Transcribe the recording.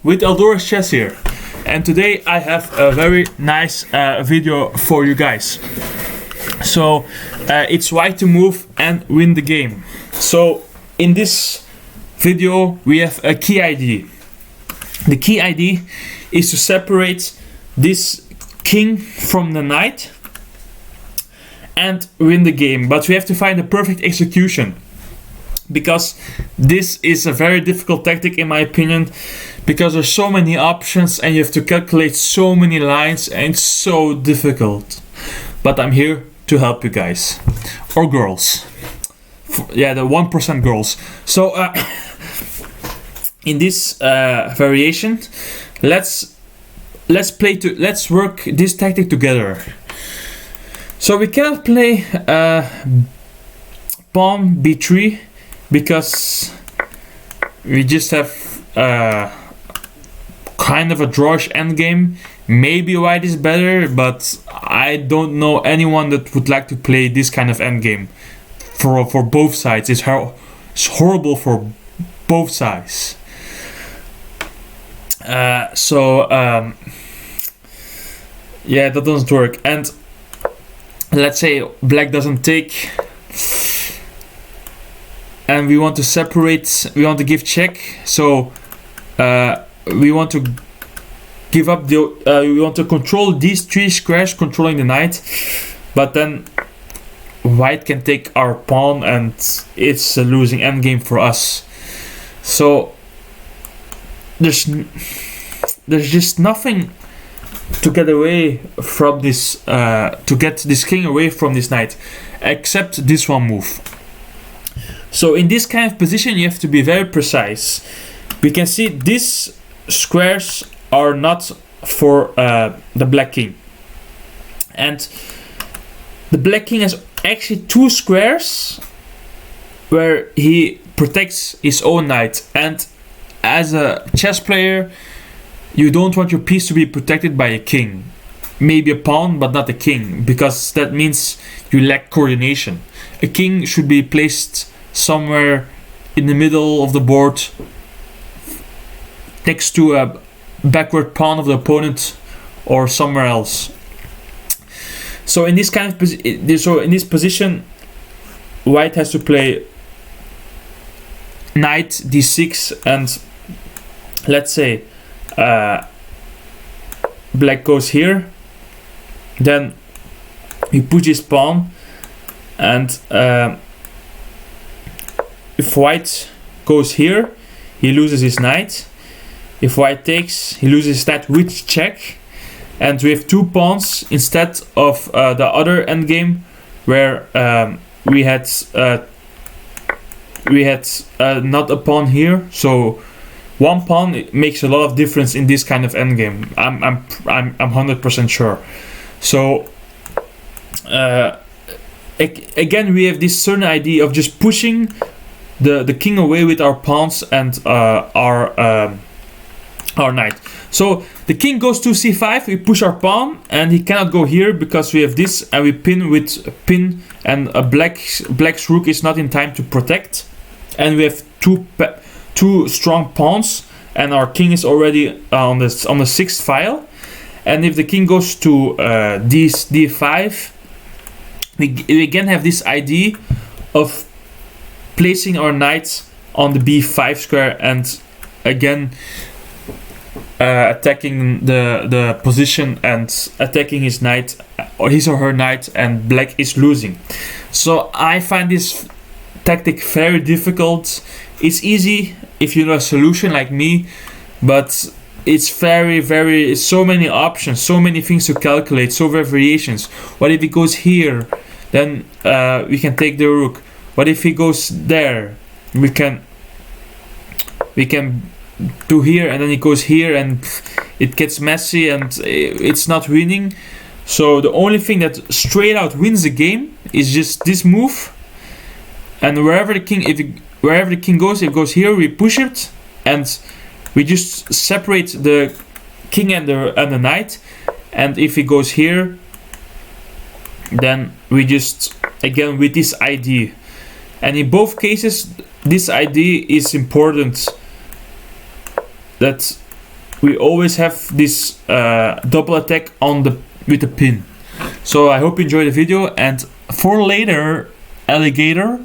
with Eldorus Chess here, and today I have a very nice video for you guys. So it's white to move and win the game. So in this video we have a key ID. The key ID is to separate this king from the knight and win the game, but we have to find the perfect execution, because this is a very difficult tactic in my opinion, because there's so many options and you have to calculate so many lines and it's so difficult. But I'm here to help you guys, or girls, yeah, the 1% girls. So in this variation, let's work this tactic together. So we cannot play pawn b3 because we just have kind of a drawish endgame. Maybe white is better, but I don't know anyone that would like to play this kind of endgame for both sides. It's horrible for both sides. Yeah, that doesn't work. And let's say black doesn't take, and we want to separate, we want to give check, so we want to give up the we want to control these three squares controlling the knight, but then white can take our pawn and it's a losing endgame for us. So there's just nothing to get away from this, to get this king away from this knight, except this one move. So in this kind of position you have to be very precise. We can see these squares are not for the black king, and the black king has actually two squares where he protects his own knight, and as a chess player you don't want your piece to be protected by a king. Maybe a pawn, but not a king, because that means you lack coordination. A king should be placed somewhere in the middle of the board, next to a backward pawn of the opponent, or somewhere else. So in this kind of in this position, white has to play knight d6, and let's say black goes here, then he pushes pawn, and if white goes here, he loses his knight. If white takes, he loses his knight with check, and we have two pawns instead of the other endgame where we had not a pawn here. So one pawn makes a lot of difference in this kind of endgame. I'm 100% sure. So again, we have this certain idea of just pushing the king away with our pawns and our knight. So the king goes to c5, we push our pawn, and he cannot go here because we have this, and we pin with pin, and a black's rook is not in time to protect, and we have two strong pawns, and our king is already on the sixth file. And if the king goes to d5, we again have this idea of placing our knight on the b5 square, and again attacking the position and attacking his knight, or his or her knight, and black is losing. So I find this tactic very difficult. It's easy if you know a solution like me, but it's very so many options, so many things to calculate, so many variations. What if he goes here? Then we can take the rook. What if he goes there? We can do here, and then he goes here, and it gets messy, and it's not winning. So the only thing that straight out wins the game is just this move, and wherever the king goes, if it goes here, we push it, and we just separate the king and the knight. And if he goes here, then we just, again, with this idea. And in both cases, this idea is important, that we always have this double attack on the with the pin. So I hope you enjoyed the video, and for later, alligator,